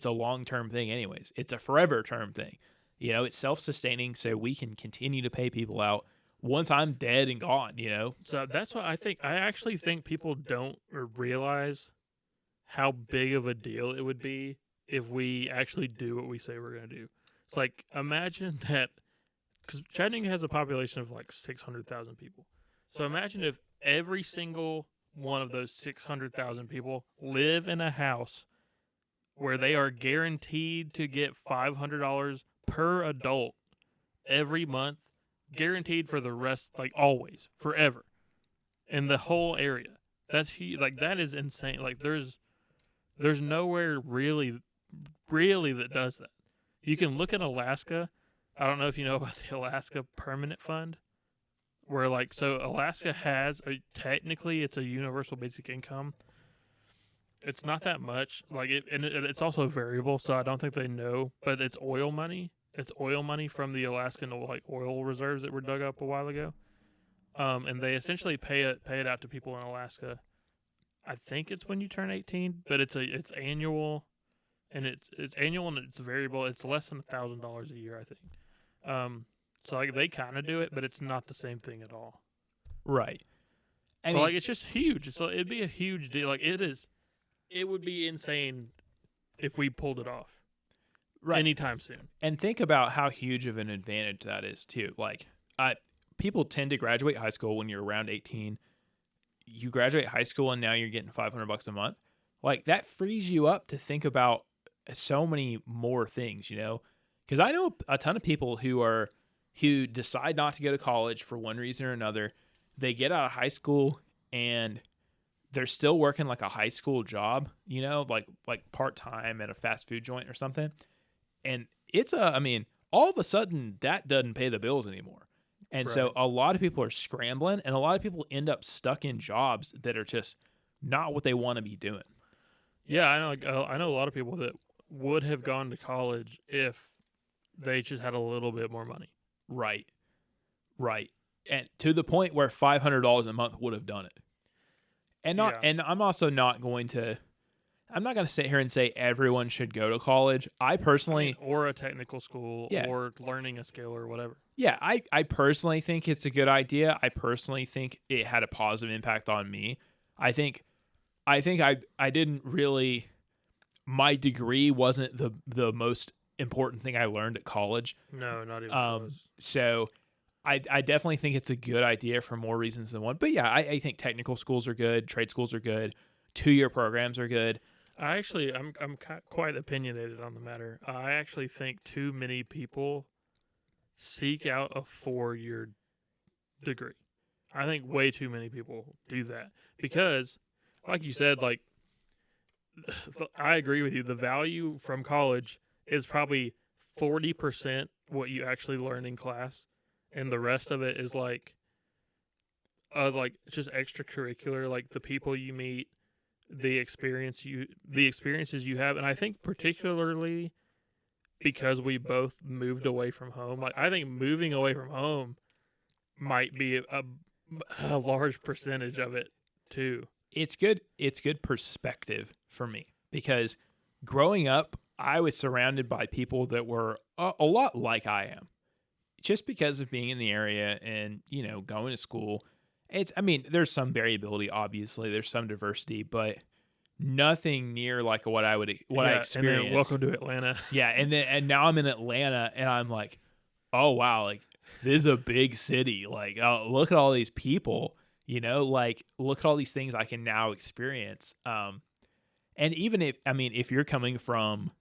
Speaker 1: a long-term thing anyways. It's a forever term thing. It's self-sustaining, so we can continue to pay people out once I'm dead and gone,
Speaker 2: So that's why I actually think people don't realize how big of a deal it would be if we actually do what we say we're going to do. It's like, imagine that, because Chattanooga has a population of like 600,000 people. So imagine if every single one of those 600,000 people live in a house where they are guaranteed to get $500 per adult every month, guaranteed for the rest, like always, forever, in the whole area. That's huge. Like, that is insane. Like, there's nowhere really that does that. You can look at Alaska. I don't know if you know about the Alaska Permanent Fund, where, like, so Alaska has technically it's a universal basic income. It's not that much, like, it's also variable, so I don't think they know, but it's oil money. It's oil money from the Alaskan, like, oil reserves that were dug up a while ago. And they essentially pay it out to people in Alaska. I think it's when you turn 18, but it's annual, and it's annual and it's variable. It's less than $1,000 a year, I think. So, like, they kind of do it, but it's not the same thing at all.
Speaker 1: Right.
Speaker 2: But like, it's just huge. It'd be a huge deal. Like, it is. It would be insane if we pulled it off. Right. Anytime soon.
Speaker 1: And think about how huge of an advantage that is too. Like, people tend to graduate high school when you're around 18. You graduate high school and now you're getting $500 a month. Like, that frees you up to think about so many more things, Because I know a ton of people who decide not to go to college for one reason or another. They get out of high school and they're still working like a high school job, like part-time at a fast food joint or something. And all of a sudden that doesn't pay the bills anymore. And
Speaker 2: Right.
Speaker 1: So a lot of people are scrambling, and a lot of people end up stuck in jobs that are just not what they want to be doing.
Speaker 2: Yeah, I know a lot of people that would have gone to college if they just had a little bit more money.
Speaker 1: Right. Right. And to the point where $500 a month would have done it. And I'm also not going to sit here and say everyone should go to college. I personally,
Speaker 2: or a technical school,
Speaker 1: yeah,
Speaker 2: or learning a skill or whatever.
Speaker 1: Yeah, I personally think it's a good idea. I personally think it had a positive impact on me. I think I didn't really, my degree wasn't the most important thing I learned at college.
Speaker 2: No, not even close.
Speaker 1: So I definitely think it's a good idea for more reasons than one. But yeah, I think technical schools are good, trade schools are good, 2-year programs are good.
Speaker 2: I'm quite opinionated on the matter. I actually think too many people seek out a 4-year degree. I think way too many people do that because, like you said, like I agree with you. The value from college is probably 40% what you actually learn in class, and the rest of it is like just extracurricular, like the people you meet, the experiences you have. And I think particularly because we both moved away from home, like I think moving away from home might be a large percentage of it too.
Speaker 1: It's good perspective for me because growing up I was surrounded by people that were a lot like I am, just because of being in the area and going to school. There's some variability, obviously. There's some diversity, but nothing near like what I experienced.
Speaker 2: And then welcome to Atlanta.
Speaker 1: Yeah, and now I'm in Atlanta, and I'm like, oh wow, like this is a big city. Like, oh, look at all these people. Like look at all these things I can now experience. And even if you're coming from,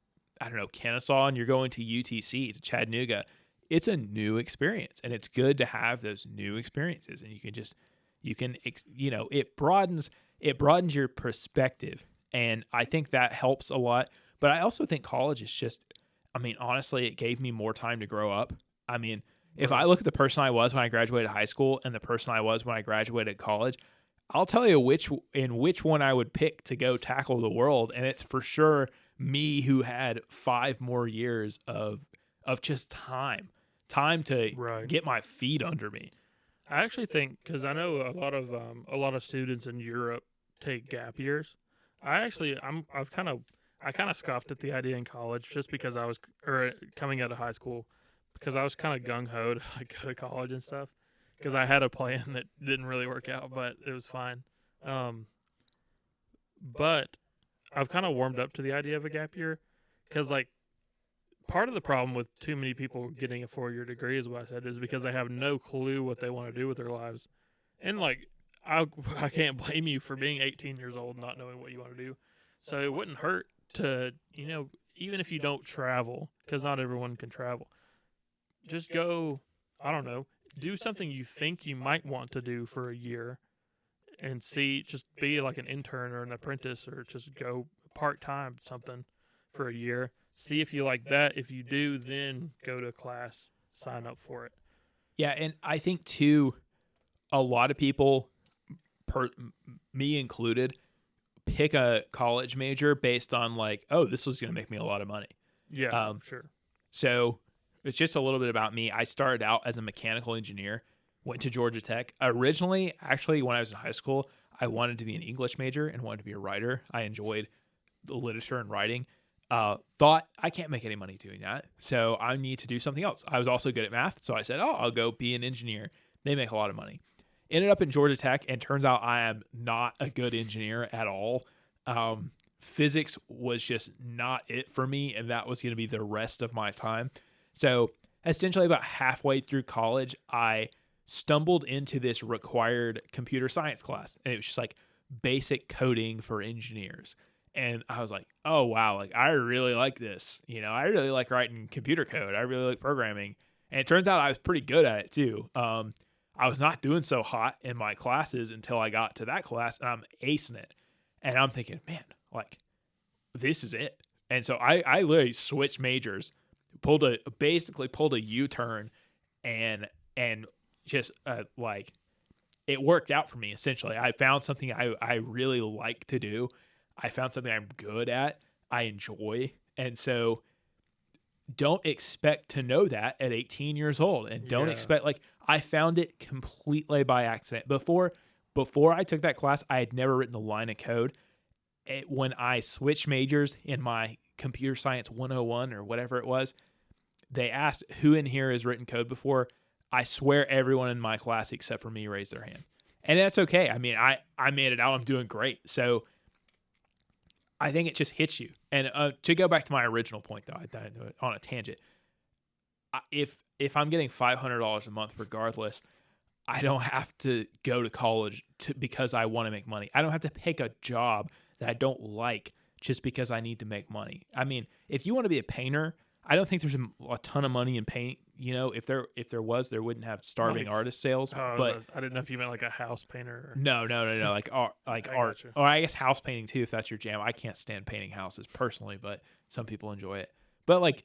Speaker 1: I don't know, Kennesaw, and you're going to UTC, to Chattanooga, it's a new experience, and it's good to have those new experiences, and it broadens your perspective, and I think that helps a lot. But I also think college is just, honestly, it gave me more time to grow up. If I look at the person I was when I graduated high school and the person I was when I graduated college, I'll tell you which one I would pick to go tackle the world, and it's for sure me who had 5 more years of just time to get my feet under me.
Speaker 2: I actually think, because I know a lot of students in Europe take gap years. I kind of scoffed at the idea in college just because coming out of high school, because I was kind of gung ho to go to college and stuff, because I had a plan that didn't really work out, but it was fine. But I've kind of warmed up to the idea of a gap year, because part of the problem with too many people getting a 4-year degree, is what I said, is because they have no clue what they want to do with their lives. And I can't blame you for being 18 years old and not knowing what you want to do. So it wouldn't hurt to, even if you don't travel, because not everyone can travel, just go, I don't know, do something you think you might want to do for a year and just be like an intern or an apprentice, or just go part-time something for a year. See if you like that. If you do, then go to class, sign up for it.
Speaker 1: Yeah, and I think too, a lot of people, me included, pick a college major based on this was going to make me a lot of money.
Speaker 2: Yeah, sure.
Speaker 1: So it's just a little bit about me. I started out as a mechanical engineer, went to Georgia Tech. Originally, actually, when I was in high school, I wanted to be an English major and wanted to be a writer. I enjoyed the literature and writing. Thought I can't make any money doing that, so I need to do something else. I was also good at math, so I said, I'll go be an engineer. They make a lot of money. Ended up in Georgia Tech, and turns out I am not a good engineer at all. Physics was just not it for me, and that was going to be the rest of my time. So essentially about halfway through college, I stumbled into this required computer science class, and it was just basic coding for engineers. And I was like, oh, wow, I really like this. I really like writing computer code. I really like programming. And it turns out I was pretty good at it too. I was not doing so hot in my classes until I got to that class, and I'm acing it. And I'm thinking, man, this is it. And so I literally switched majors, basically pulled a U-turn, and just it worked out for me, essentially. I found something I really like to do. I found something I'm good at, I enjoy. And so don't expect to know that at 18 years old, and don't expect, like, I found it completely by accident. Before I took that class, I had never written a line of code. When I switched majors in my computer science 101 or whatever it was, they asked who in here has written code before. I swear everyone in my class except for me raised their hand. And that's okay. I mean, I made it out. I'm doing great. So I think it just hits you. And to go back to my original point, though, I on a tangent. If I'm getting $500 a month regardless, I don't have to go to college because I want to make money. I don't have to pick a job that I don't like just because I need to make money. I mean, if you want to be a painter, I don't think there's a ton of money in paint. You know, if there was, there wouldn't have starving artist sales. But
Speaker 2: I didn't know if you meant like a house painter. Or...
Speaker 1: No. Like art,
Speaker 2: Gotcha.
Speaker 1: Or I guess house painting too, if that's your jam. I can't stand painting houses personally, but some people enjoy it. But like,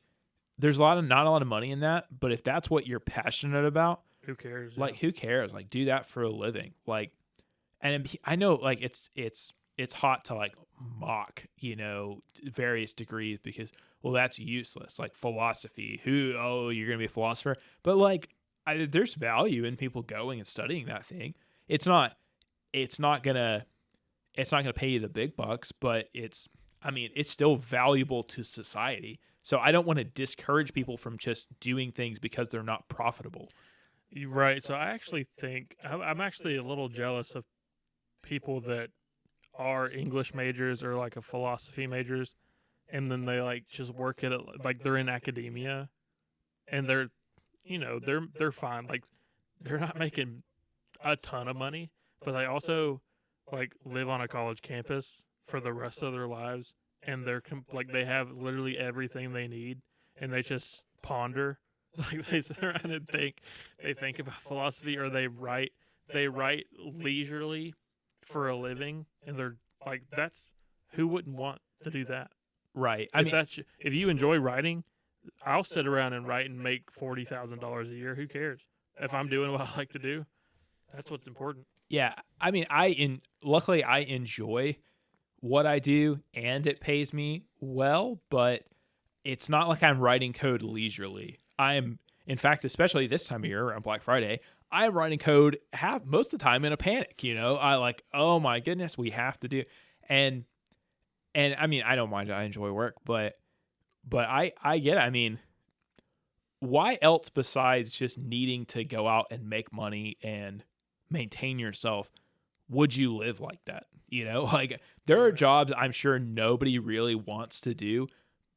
Speaker 1: there's not a lot of money in that. But if that's what you're passionate about,
Speaker 2: who cares?
Speaker 1: Like, who cares? Like, do that for a living. Like, and I know like it's hot to like mock, you know, various degrees because, well, that's useless. Like philosophy, you're going to be a philosopher. But like, there's value in people going and studying that thing. It's not going to pay you the big bucks, but it's still valuable to society. So I don't want to discourage people from just doing things because they're not profitable.
Speaker 2: Right. So I actually think I'm actually a little jealous of people that are English majors or like a philosophy majors, and then they like just work at it like they're in academia, and they're fine. Like they're not making a ton of money, but they also like live on a college campus for the rest of their lives, and they're like they have literally everything they need, and they just ponder. Like they sit around and think. They think about philosophy, or they write leisurely for a living, and they're like, that's who wouldn't want to do that,
Speaker 1: right?
Speaker 2: If you enjoy writing, I'll sit around and write and make $40,000 a year. Who cares? If I'm doing what I like to do, that's what's important.
Speaker 1: Yeah, I mean, luckily I enjoy what I do, and it pays me well, but it's not like I'm writing code leisurely. I'm, in fact, especially this time of year around Black Friday, I'm writing code most of the time in a panic. You know, I like, oh my goodness, we have to do, and I mean, I don't mind. I enjoy work, but I get it. I mean, why else besides just needing to go out and make money and maintain yourself would you live like that? You know, like there are jobs I'm sure nobody really wants to do,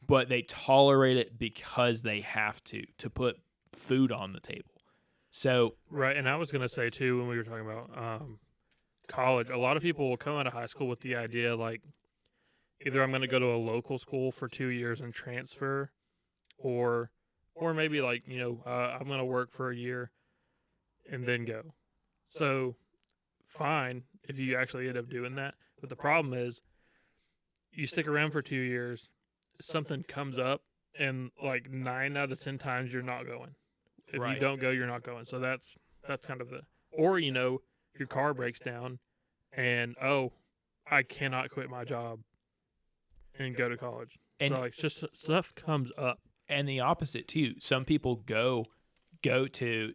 Speaker 1: but they tolerate it because they have to put food on the table. So
Speaker 2: right, and I was going to say too, when we were talking about college, a lot of people will come out of high school with the idea like either I'm going to go to a local school for 2 years and transfer, or maybe like I'm going to work for a year and then go. So fine if you actually end up doing that, but the problem is you stick around for 2 years, something comes up, and like 9 out of 10 times you're not going. If you don't go, you're not going. So that's kind of or your car breaks down, and I cannot quit my job and go to college. And so like just stuff comes up.
Speaker 1: And the opposite too. Some people go to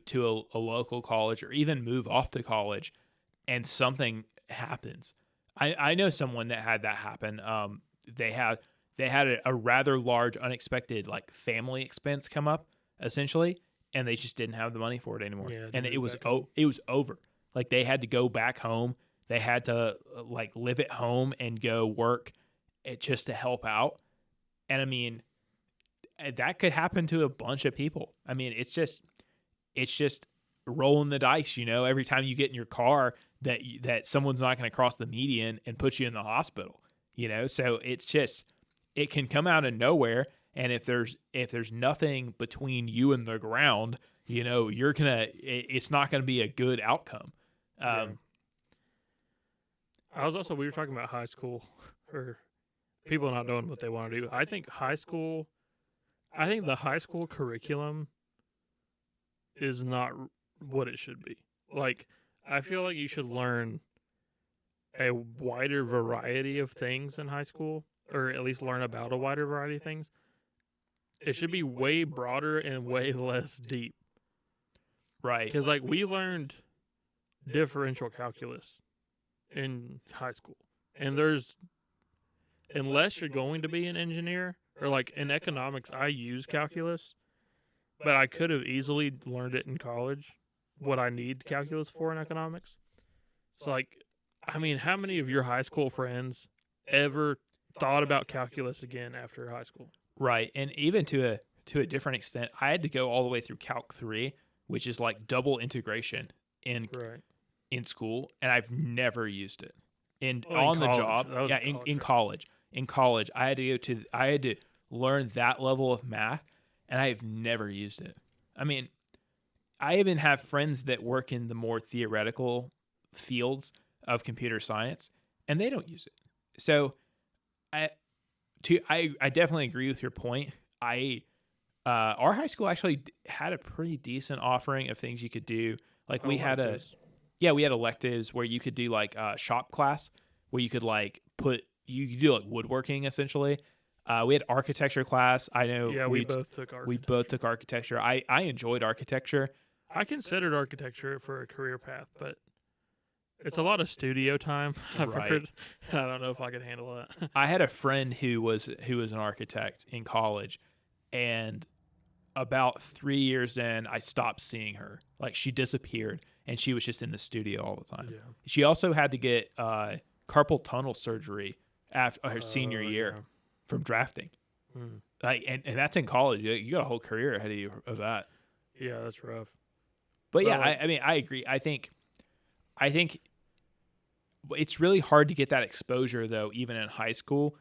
Speaker 1: a local college or even move off to college, and something happens. I know someone that had that happen. They had a rather large unexpected like family expense come up essentially, and they just didn't have the money for it anymore. Yeah, and it was over. Like they had to go back home. They had to like live at home and go work just to help out. And I mean, that could happen to a bunch of people. I mean, it's just rolling the dice, every time you get in your car that someone's not going to cross the median and put you in the hospital, So it can come out of nowhere. And if there's nothing between you and the ground, it's not going to be a good outcome.
Speaker 2: We were talking about high school or people not knowing what they want to do. I think the high school curriculum is not what it should be. Like, I feel like you should learn a wider variety of things in high school, or at least learn about a wider variety of things. it should be way broader and way less deep.
Speaker 1: Right.
Speaker 2: Because, like, we learned differential calculus in high school. And unless you're going to be an engineer, or, like, in economics, I use calculus, but I could have easily learned it in college, what I need calculus for in economics. So, like, I mean, how many of your high school friends ever thought about calculus again after high school?
Speaker 1: Right. And even to a different extent, I had to go all the way through Calc 3, which is like double integration in school, and I've never used it. On the job. Yeah, in college. In college, I had to learn that level of math, and I've never used it. I mean, I even have friends that work in the more theoretical fields of computer science, and they don't use it. So I definitely agree with your point. Our high school actually had a pretty decent offering of things you could do. Like we had electives where you could do like a shop class where you could like you could do like woodworking essentially. We had architecture class. I know.
Speaker 2: Yeah, we both took architecture.
Speaker 1: We both took architecture. I enjoyed architecture.
Speaker 2: I considered architecture for a career path, but it's a lot of studio time. I've heard. I don't know if I could handle that.
Speaker 1: I had a friend who was an architect in college, and about 3 years in, I stopped seeing her. Like she disappeared, and she was just in the studio all the time. Yeah. She also had to get carpal tunnel surgery after her senior year from drafting. Like, and that's in college. You got a whole career ahead of you of that.
Speaker 2: Yeah, that's rough.
Speaker 1: But yeah, I mean, I agree. I think it's really hard to get that exposure though, even in high school.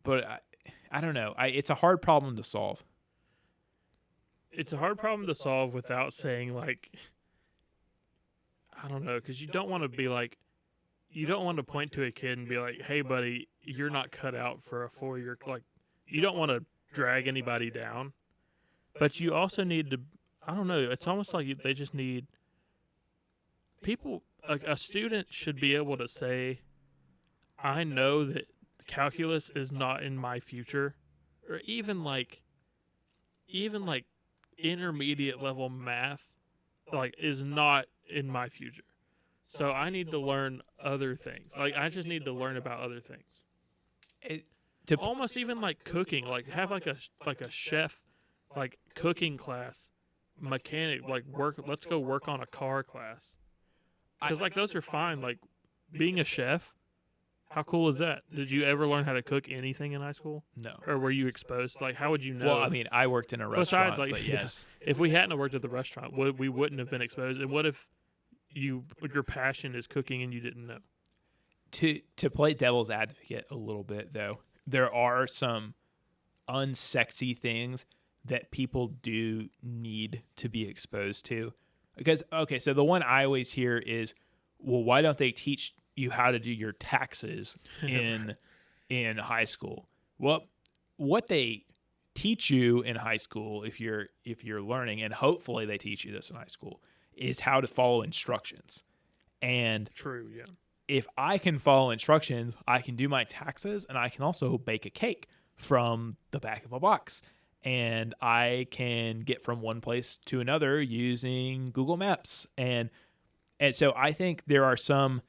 Speaker 1: But I don't know. It's a hard problem to solve.
Speaker 2: It's a hard problem to solve without saying like, I don't know, because you don't want to be like, you don't want to point to a kid and be like, hey, buddy, you're not cut out for a 4-year, like, you don't want to drag anybody down. But you also need to, I don't know, it's almost like they just need people, like a student should be able to say, I know that calculus is not in my future, or even like intermediate level math, like, is not in my future. So I need to learn other things. Like, I just need to learn about other things. Almost even like cooking, like have like a chef, like cooking class, mechanic, like let's go work on a car class. Because like those are fine. Like being a chef, how cool is that? Did you ever learn how to cook anything in high school?
Speaker 1: No.
Speaker 2: Or were you exposed? Like, how would you know?
Speaker 1: Well, I mean, I worked in a restaurant,
Speaker 2: besides, like,
Speaker 1: but yes.
Speaker 2: If we hadn't worked at the restaurant, we wouldn't have been exposed. And what if your passion is cooking and you didn't know?
Speaker 1: To play devil's advocate a little bit, though, there are some unsexy things that people do need to be exposed to. Because, okay, so the one I always hear is, well, why don't they teach you how to do your taxes in high school? Well, what they teach you in high school, if you're learning, and hopefully they teach you this in high school, is how to follow instructions. And
Speaker 2: true, yeah.
Speaker 1: If I can follow instructions, I can do my taxes, and I can also bake a cake from the back of a box. And I can get from one place to another using Google Maps. And so I think there are some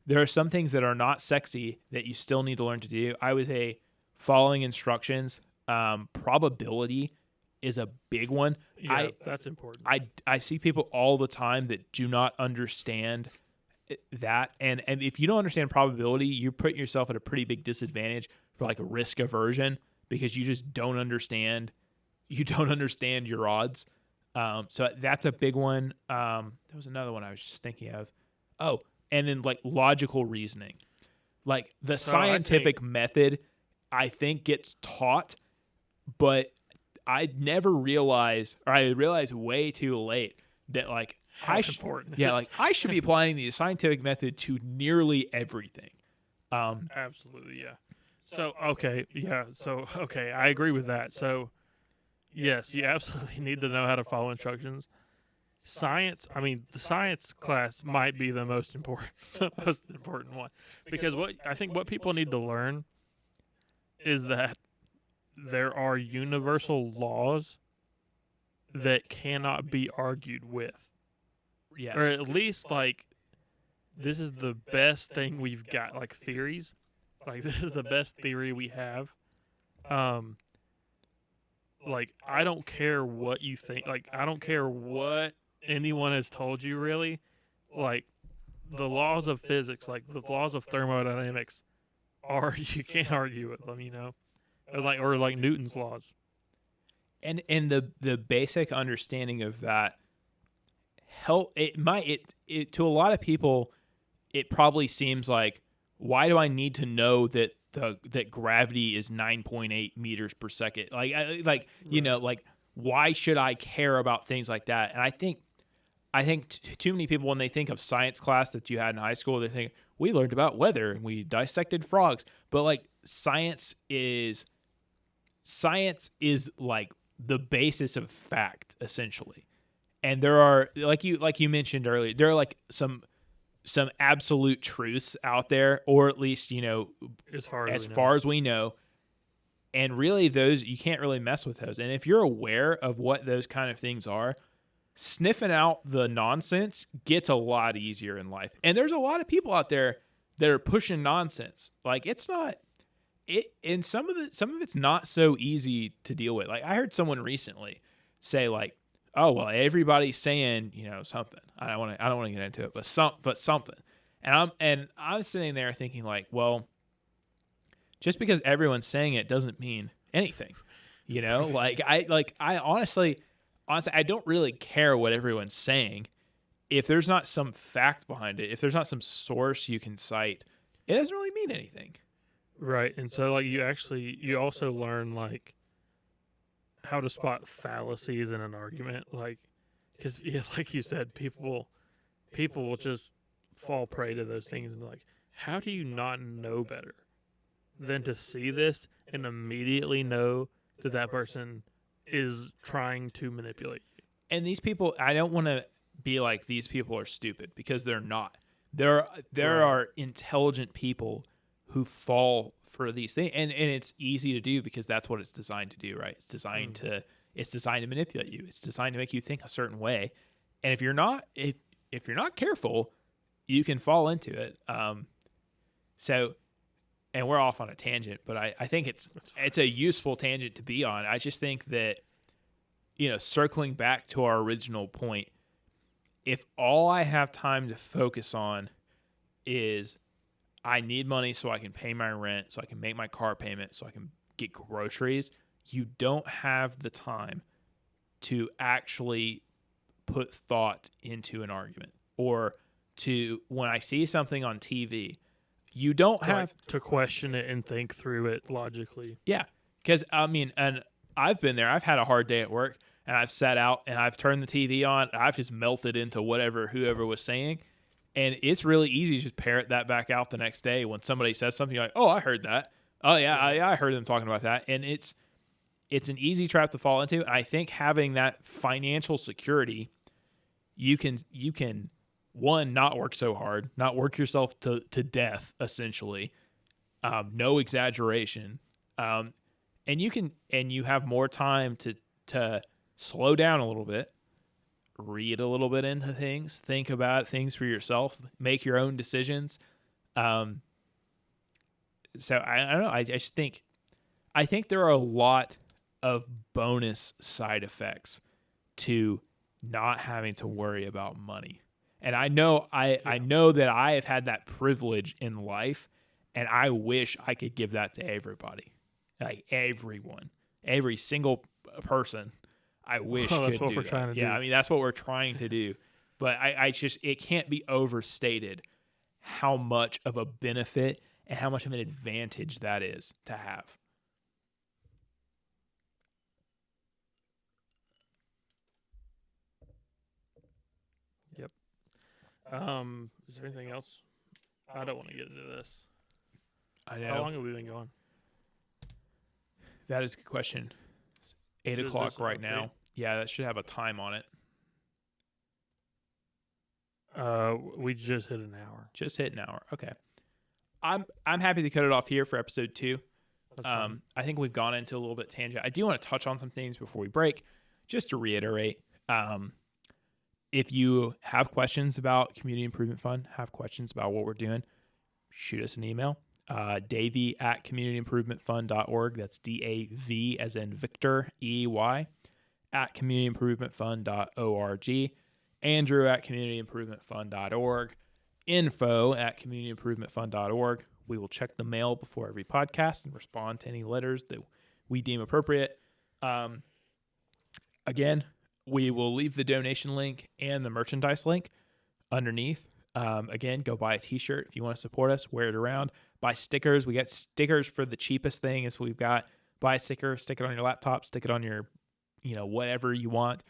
Speaker 1: things that are not sexy that you still need to learn to do. I would say following instructions, probability is a big one.
Speaker 2: Yeah, that's important.
Speaker 1: I see people all the time that do not understand that. And if you don't understand probability, you're putting yourself at a pretty big disadvantage for like a risk aversion, because you just don't understand. You don't understand your odds. So that's a big one. There was another one I was just thinking of. Oh, and then like logical reasoning. Like the scientific method, I think gets taught, but I never realized, or I realized way too late that like I should be applying the scientific method to nearly everything.
Speaker 2: Absolutely, yeah. So okay, I agree with that. So yes, you absolutely need to know how to follow instructions. Science, I mean, the science class might be the most important one, because what people need to learn is that there are universal laws that cannot be argued with.
Speaker 1: Yes.
Speaker 2: Or at least, like, this is the best thing we've got, like, theories. Like, this is the best theory we have. Like, I don't care what you think. Like, I don't care what anyone has told you, really. Like, the laws of physics, like, the laws of thermodynamics, you can't argue with them, you know? Or like Newton's laws.
Speaker 1: And the basic understanding of that to a lot of people, it probably seems like, why do I need to know that that gravity is 9.8 meters per second? Like why should I care about things like that? And I think too many people, when they think of science class that you had in high school, they think we learned about weather and we dissected frogs. But like science is like the basis of fact, essentially. And there are, like you mentioned earlier, there are like some absolute truths out there, or at least, you know, as far as we know. And really, those, you can't really mess with those. And if you're aware of what those kind of things are, sniffing out the nonsense gets a lot easier in life. And there's a lot of people out there that are pushing nonsense. Like, it's not it, and some of it's not so easy to deal with. Like, I heard someone recently say, like, oh, well, everybody's saying, you know, something. I don't want to get into it, but something. And I'm sitting there thinking, like, well, just because everyone's saying it doesn't mean anything. You know, I honestly, I don't really care what everyone's saying. If there's not some fact behind it, if there's not some source you can cite, it doesn't really mean anything.
Speaker 2: Right. And so, like, you also learn, like, how to spot fallacies in an argument. Like, because, yeah, like you said, people will just fall prey to those things and be like, how do you not know better than to see this and immediately know that that person is trying to manipulate you?
Speaker 1: And these people, I don't want to be like, these people are stupid, because they're not. There are intelligent people who fall for these things, and it's easy to do because that's what it's designed to do, right? It's designed to manipulate you. It's designed to make you think a certain way, and if you're not careful, you can fall into it. So, and we're off on a tangent, but I think it's a useful tangent to be on. I just think that, you know, circling back to our original point, if all I have time to focus on is I need money so I can pay my rent, so I can make my car payment, so I can get groceries, you don't have the time to actually put thought into an argument, or to, when I see something on TV, you don't have
Speaker 2: to question it and think through it logically.
Speaker 1: Yeah, because, I mean, and I've been there. I've had a hard day at work, and I've sat out, and I've turned the TV on, and I've just melted into whoever was saying. And it's really easy to just parrot that back out the next day when somebody says something. You're like, oh, I heard that. Oh, yeah, I heard them talking about that. And it's an easy trap to fall into. And I think having that financial security, you can one, not work so hard, not work yourself to death, essentially. No exaggeration. And you have more time to slow down a little bit, read a little bit into things, think about things for yourself, make your own decisions. So I don't know. I think there are a lot of bonus side effects to not having to worry about money. And I know that I have had that privilege in life, and I wish I could give that to everybody. Like, everyone, every single person, I wish could
Speaker 2: that's what
Speaker 1: do
Speaker 2: we're
Speaker 1: that.
Speaker 2: trying to do.
Speaker 1: Yeah, I mean, that's what we're trying to do. But I just, it can't be overstated how much of a benefit and how much of an advantage that is to have.
Speaker 2: Yep. Is there anything else? I don't want to get into this.
Speaker 1: I know.
Speaker 2: How long have we been going?
Speaker 1: That is a good question. 8 o'clock right now. Yeah, that should have a time on it.
Speaker 2: We just hit an hour.
Speaker 1: Just hit an hour. Okay. I'm happy to cut it off here for episode 2. I think we've gone into a little bit tangent. I do want to touch on some things before we break, just to reiterate. If you have questions about Community Improvement Fund, have questions about what we're doing, shoot us an email. Davey@communityimprovementfund.org. That's DAV as in Victor, EY, at communityimprovementfund.org. Andrew@communityimprovementfund.org. info@communityimprovementfund.org. We will check the mail before every podcast and respond to any letters that we deem appropriate. Again, we will leave the donation link and the merchandise link underneath. Again, go buy a t-shirt if you want to support us, wear it around. Buy stickers. We got stickers for the cheapest thing is we've got. Buy a sticker, stick it on your laptop, stick it on your, whatever you want.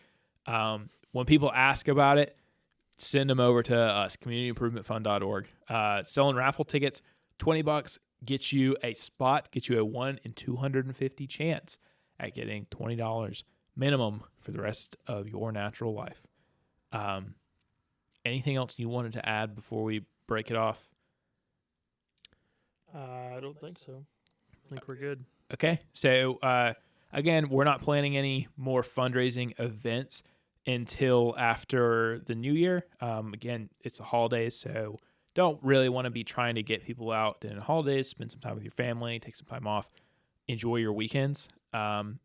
Speaker 1: When people ask about it, send them over to us, communityimprovementfund.org. Selling raffle tickets, $20 gets you a spot, gets you a 1 in 250 chance at getting $20 minimum for the rest of your natural life. Anything else you wanted to add before we break it off?
Speaker 2: I don't think so. I think we're good.
Speaker 1: Okay. So, again, we're not planning any more fundraising events until after the new year. Again, it's the holidays, so don't really want to be trying to get people out during the holidays. Spend some time with your family, take some time off, enjoy your weekends. And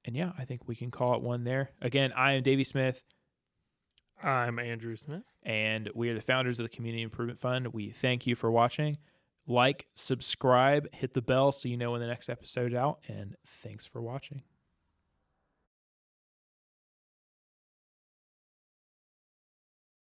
Speaker 1: yeah, I think we can call it one there. Again, I am Davey Smith.
Speaker 2: I'm Andrew Smith.
Speaker 1: And we are the founders of the Community Improvement Fund. We thank you for watching. Like, subscribe, hit the bell so you know when the next episode's out. And thanks for watching.